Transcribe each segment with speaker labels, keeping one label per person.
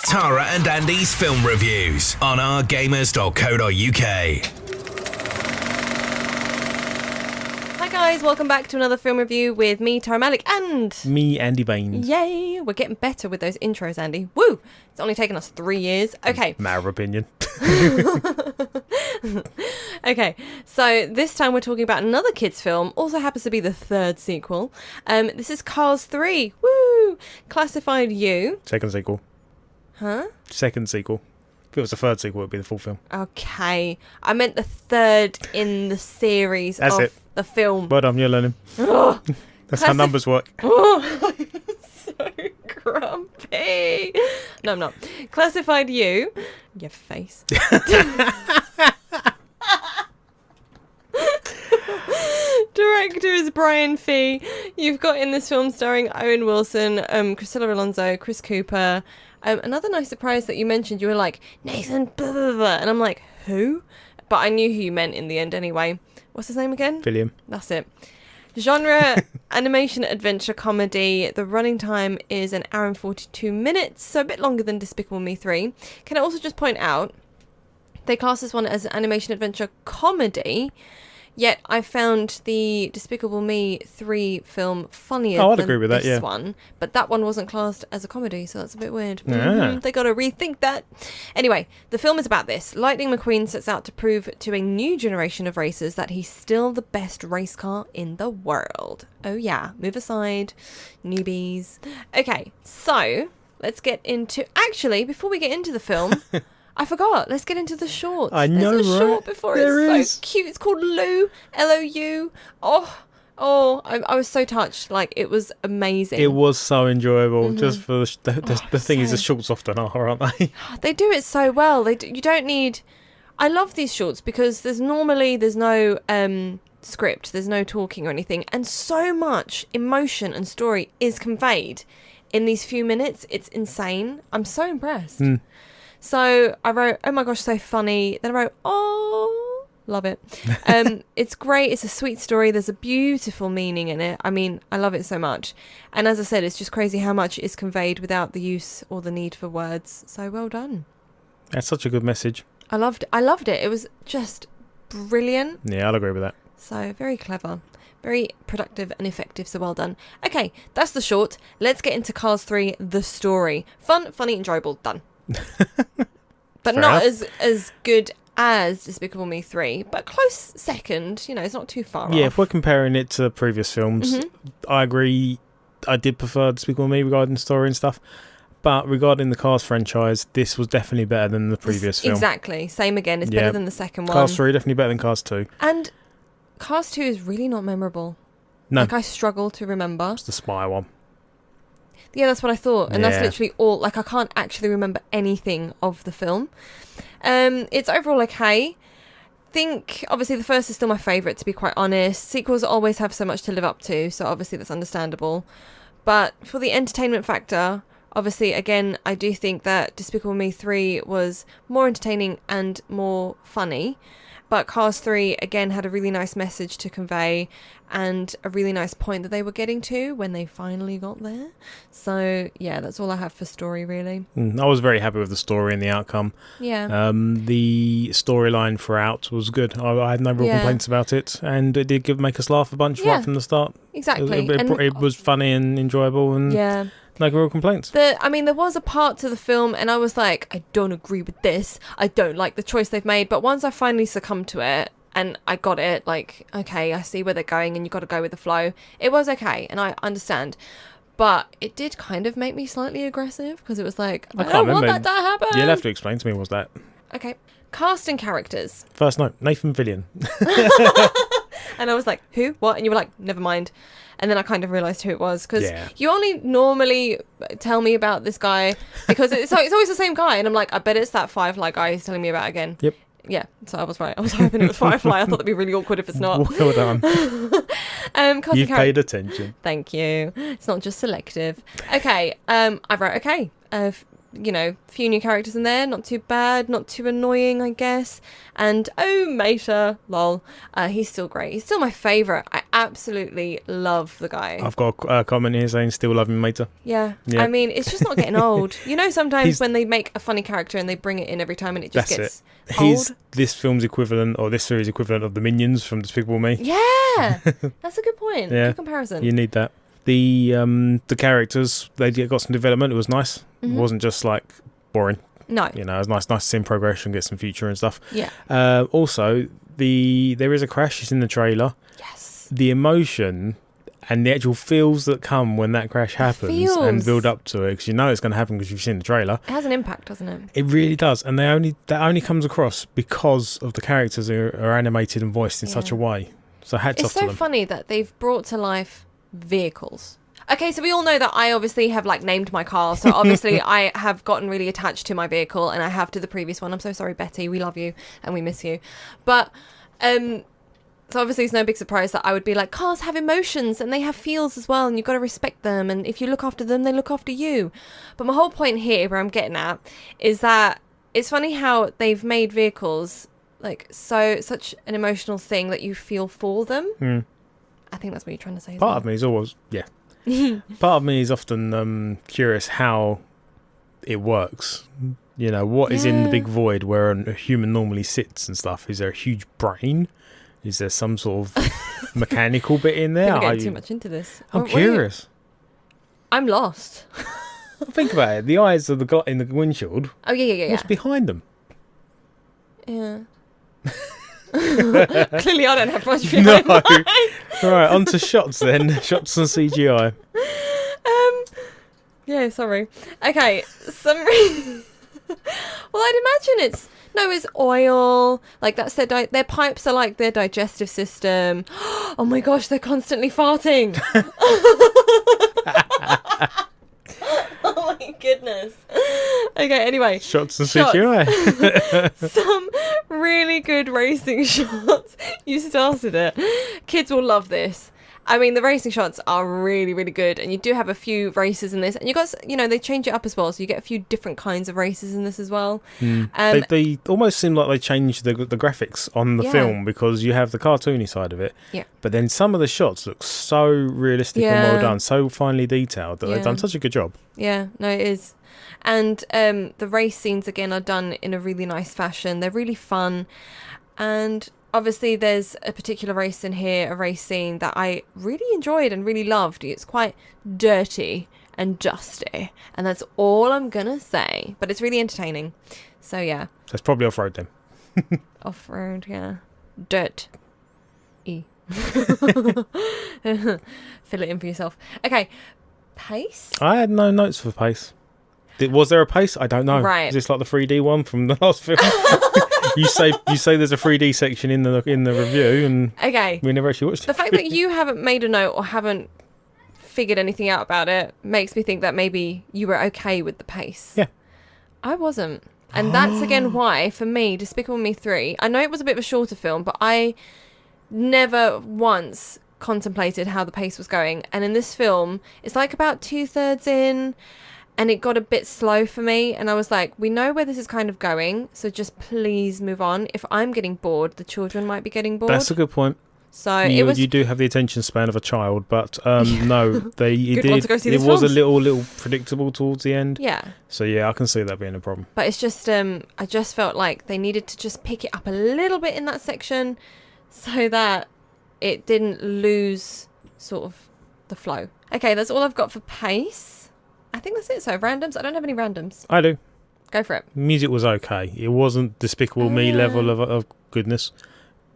Speaker 1: Tara and Andy's film reviews on OurGamers.co.uk.
Speaker 2: Hi guys, welcome back to another film review with me, Tara Malik, and...
Speaker 3: me, Andy Baines.
Speaker 2: Yay! We're getting better with those intros, Andy. Woo! It's only taken us 3 years. Okay.
Speaker 3: Matter of opinion.
Speaker 2: Okay, so this time we're talking about another kids' film. Also happens to be the third sequel. This is Cars 3. Woo! Classified U.
Speaker 3: Second sequel.
Speaker 2: Huh?
Speaker 3: Second sequel. If it was the third sequel, it would be the full film.
Speaker 2: Okay. I meant the third in the series
Speaker 3: That's
Speaker 2: of
Speaker 3: it.
Speaker 2: the film.
Speaker 3: Well done, you're learning.
Speaker 2: Oh,
Speaker 3: That's how numbers work.
Speaker 2: Oh, I'm so grumpy. No, I'm not. Classified U. Your face. Director is Brian Fee. You've got in this film starring Owen Wilson, Cristela Alonzo, Chris Cooper. Another nice surprise that you mentioned, you were like, Nathan, blah, blah, blah. And I'm like, who? But I knew who you meant in the end anyway. What's his name again?
Speaker 3: Fillion.
Speaker 2: That's it. Genre, animation, adventure, comedy. The running time is 1 hour and 42 minutes, so a bit longer than Despicable Me 3. Can I also just point out, they cast this one as an animation, adventure, comedy, yet I found the Despicable Me 3 film funnier
Speaker 3: I'd
Speaker 2: than
Speaker 3: agree with that,
Speaker 2: this
Speaker 3: yeah.
Speaker 2: one. But that one wasn't classed as a comedy, so that's a bit weird.
Speaker 3: Yeah.
Speaker 2: They got to rethink that. Anyway, the film is about this. Lightning McQueen sets out to prove to a new generation of racers that he's still the best race car in the world. Oh yeah, move aside, newbies. Okay, so let's get into... Actually, before we get into the film... I forgot. Let's get into the shorts.
Speaker 3: I know,
Speaker 2: There's a
Speaker 3: right?
Speaker 2: short before it's so cute. It's called Lou, L-O-U. I was so touched. Like, it was amazing.
Speaker 3: It was so enjoyable. Just for the thing is,
Speaker 2: so-
Speaker 3: the shorts often are, aren't they?
Speaker 2: They do it so well. You don't need... I love these shorts because there's no script. There's no talking or anything. And so much emotion and story is conveyed in these few minutes. It's insane. I'm so impressed. So I wrote, oh my gosh, so funny. Then I wrote, oh, love it. It's great. It's a sweet story. There's a beautiful meaning in it. I mean, I love it so much. And as I said, it's just crazy how much is conveyed without the use or the need for words. So well done.
Speaker 3: That's such a good message.
Speaker 2: I loved it. It was just brilliant.
Speaker 3: Yeah, I'll agree with that.
Speaker 2: So very clever. Very productive and effective, so well done. Okay, that's the short. Let's get into Cars 3, the story. Fun, funny, enjoyable. Done. But
Speaker 3: Fair
Speaker 2: not
Speaker 3: enough.
Speaker 2: as good as Despicable Me 3, but close second. You know, it's not too far
Speaker 3: Yeah,
Speaker 2: off.
Speaker 3: if we're comparing it to previous films, I agree. I did prefer Despicable Me regarding story and stuff. But regarding the Cars franchise, this was definitely better than the previous film.
Speaker 2: Exactly. Same again. It's
Speaker 3: Yeah.
Speaker 2: better than the second one.
Speaker 3: Cars 3 definitely better than Cars 2.
Speaker 2: And Cars 2 is really not memorable.
Speaker 3: No,
Speaker 2: Like, I struggle to remember.
Speaker 3: it's the Spy one.
Speaker 2: Yeah, that's what I thought. And that's
Speaker 3: Yeah.
Speaker 2: literally all. Like, I can't actually remember anything of the film. It's overall okay. Think, obviously, the first is still my favourite, to be quite honest. Sequels always have so much to live up to, so obviously that's understandable. But for the entertainment factor, obviously, again, I do think that Despicable Me 3 was more entertaining and more funny. But Cars 3, again, had a really nice message to convey and a really nice point that they were getting to when they finally got there. So, yeah, that's all I have for story, really.
Speaker 3: I was very happy with the story and the outcome.
Speaker 2: Yeah.
Speaker 3: The storyline throughout was good. I had no real
Speaker 2: Yeah.
Speaker 3: complaints about it, and it did make us laugh a bunch
Speaker 2: Yeah.
Speaker 3: right from the start.
Speaker 2: Exactly.
Speaker 3: It was funny and enjoyable, and
Speaker 2: yeah.
Speaker 3: no real complaints.
Speaker 2: There was a part to the film and I was like, I don't agree with this. I don't like the choice they've made. But once I finally succumbed to it and I got it, like, okay, I see where they're going and you got to go with the flow. It was okay and I understand. But it did kind of make me slightly aggressive because it was like, I don't want that to happen.
Speaker 3: You'll have to explain to me what's that.
Speaker 2: Okay. Cast and characters.
Speaker 3: First note, Nathan Fillion.
Speaker 2: And I was like, who? What? And you were like, never mind. And then I kind of realised who it was because
Speaker 3: Yeah.
Speaker 2: you only normally tell me about this guy because it's always the same guy. And I'm like, I bet it's that Firefly guy who's telling me about again.
Speaker 3: Yep.
Speaker 2: Yeah, so I was right. I was hoping it was Firefly. I thought that'd be really awkward if it's not.
Speaker 3: Well done. You've paid attention.
Speaker 2: Thank you. It's not just selective. Okay. I wrote okay. you know, few new characters in there. Not too bad, not too annoying, I guess. And oh, Mater, lol. He's still great. He's still my favourite. I absolutely love the guy.
Speaker 3: I've got a comment here saying still loving Mater.
Speaker 2: Yeah.
Speaker 3: Yeah.
Speaker 2: I mean, it's just not getting old. You know, sometimes when they make a funny character and they bring it in every time and it just gets old.
Speaker 3: He's this film's equivalent, or this series equivalent of the Minions from Despicable Me.
Speaker 2: Yeah, that's a good point.
Speaker 3: Yeah.
Speaker 2: Good comparison.
Speaker 3: You need that. The characters, they got some development. It was nice. It wasn't just like boring.
Speaker 2: No.
Speaker 3: You know, it was nice to see progression, get some future and stuff.
Speaker 2: Yeah.
Speaker 3: Also, there is a crash. It's in the trailer.
Speaker 2: Yes.
Speaker 3: The emotion and the actual feels that come when that crash happens and build up to it, because you know it's going to happen because you've seen the trailer.
Speaker 2: It has an impact, doesn't it?
Speaker 3: It really does, and that only comes across because of the characters who are animated and voiced in such a way. So hats off to them.
Speaker 2: It's so funny that they've brought to life vehicles. Okay, so we all know that I obviously have like named my car, so obviously I have gotten really attached to my vehicle, and I have to the previous one. I'm so sorry, Betty. We love you and we miss you. But so obviously it's no big surprise that I would be like, cars have emotions and they have feels as well, and you've got to respect them, and if you look after them, they look after you. But my whole point here, where I'm getting at, is that it's funny how they've made vehicles like such an emotional thing that you feel for them. I think that's what you're trying to say.
Speaker 3: Part of me is always, part of me is often curious how it works. You know, what is in the big void where a human normally sits and stuff? Is there a huge brain? Is there some sort of mechanical bit in there?
Speaker 2: I'm getting too much into this.
Speaker 3: I'm curious.
Speaker 2: I'm lost.
Speaker 3: Think about it. The eyes of the guy in the windshield.
Speaker 2: Oh, yeah.
Speaker 3: What's behind them?
Speaker 2: Yeah. Clearly I don't have much behind mine.
Speaker 3: Right, on to shots then. Shots and CGI.
Speaker 2: Yeah, sorry. Okay, well, I'd imagine it's oil. Like that's their pipes are like their digestive system. Oh my gosh, they're constantly farting. Oh my goodness. Okay, anyway.
Speaker 3: Shots and CGI.
Speaker 2: Some really good racing shots. You started it. Kids will love this. I mean, the racing shots are really, really good, and you do have a few races in this, and they change it up as well, so you get a few different kinds of races in this as well.
Speaker 3: They almost seem like they changed the graphics on the film, because you have the cartoony side of it, but then some of the shots look so realistic and well done, so finely detailed, that they've done such a good job. Yeah, no, it is. And the race scenes, again, are done in a really nice fashion. They're really fun, and obviously there's a particular race in here, a race scene that I really enjoyed and really loved. It's quite dirty and dusty, and that's all I'm gonna say, but it's really entertaining. So yeah. So it's probably off-road then.
Speaker 2: Off-road, yeah. Dirt. Fill it in for yourself. Okay. Pace?
Speaker 3: I had no notes for pace. Was there a pace? I don't know.
Speaker 2: Right.
Speaker 3: Is this like the 3D one from the last film? You say there's a 3D section in the review, and we never actually watched it.
Speaker 2: The fact that you haven't made a note or haven't figured anything out about it makes me think that maybe you were okay with the pace.
Speaker 3: Yeah.
Speaker 2: I wasn't. And that's again why, for me, Despicable Me 3, I know it was a bit of a shorter film, but I never once contemplated how the pace was going. And in this film, it's like about 2/3 in, and it got a bit slow for me, and I was like, we know where this is kind of going, so just please move on. If I'm getting bored, the children might be getting bored.
Speaker 3: That's a good point.
Speaker 2: So
Speaker 3: you do have the attention span of a child, but no, it was a little predictable towards the end.
Speaker 2: Yeah.
Speaker 3: So yeah, I can see that being a problem.
Speaker 2: But it's just I just felt like they needed to just pick it up a little bit in that section, so that it didn't lose sort of the flow. Okay, that's all I've got for pace. I think that's it. So randoms. I don't have any randoms.
Speaker 3: I do.
Speaker 2: Go for it.
Speaker 3: Music was okay. It wasn't Despicable Me level of goodness,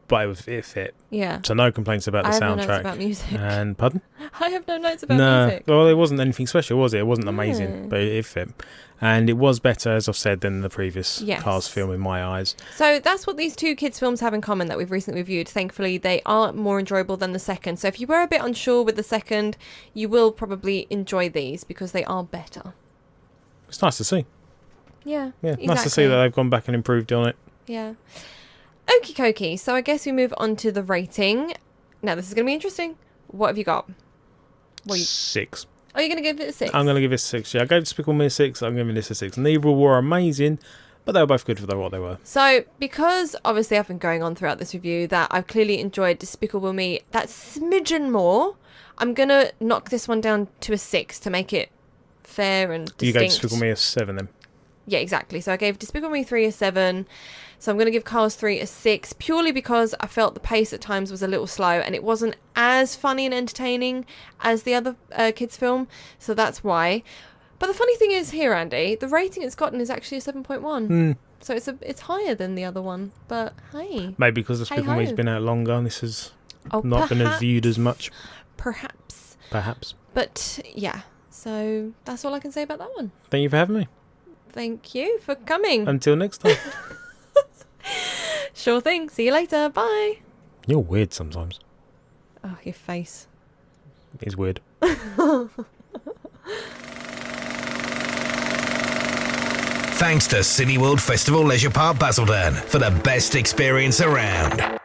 Speaker 3: but it fit.
Speaker 2: Yeah.
Speaker 3: So no complaints about the soundtrack.
Speaker 2: I have no notes about music.
Speaker 3: And pardon?
Speaker 2: I have no notes about music.
Speaker 3: Well, it wasn't anything special, was it? It wasn't amazing, but it fit. And it was better, as I've said, than the previous Cars film in my eyes.
Speaker 2: So that's what these two kids' films have in common that we've recently reviewed. Thankfully, they are more enjoyable than the second. So if you were a bit unsure with the second, you will probably enjoy these because they are better.
Speaker 3: It's nice to see.
Speaker 2: Yeah,
Speaker 3: exactly. Nice to see that they've gone back and improved on it.
Speaker 2: Yeah. Okie dokie. So I guess we move on to the rating. Now, this is going to be interesting. What have you got?
Speaker 3: 6.
Speaker 2: Are you going to give it a 6?
Speaker 3: I'm going to give it a 6. Yeah, I gave Despicable Me a 6. I'm giving this a 6. Neither were amazing, but they were both good for what they were.
Speaker 2: So, because obviously I've been going on throughout this review that I've clearly enjoyed Despicable Me that smidgen more, I'm going to knock this one down to a 6 to make it fair and distinct.
Speaker 3: You gave Despicable Me a 7 then?
Speaker 2: Yeah, exactly. So I gave Despicable Me 3 a 7. So I'm going to give Cars 3 a 6, purely because I felt the pace at times was a little slow and it wasn't as funny and entertaining as the other kids' film. So that's why. But the funny thing is here, Andy, the rating it's gotten is actually a 7.1. So it's higher than the other one. But hey.
Speaker 3: Maybe because Despicable Me's been out longer and this has not been as viewed as much.
Speaker 2: Perhaps. But yeah, so that's all I can say about that one.
Speaker 3: Thank you for having me.
Speaker 2: Thank you for coming.
Speaker 3: Until next time.
Speaker 2: Sure thing. See you later. Bye.
Speaker 3: You're weird sometimes.
Speaker 2: Oh, your face.
Speaker 3: It's weird.
Speaker 1: Thanks to Cineworld Festival Leisure Park Basildon for the best experience around.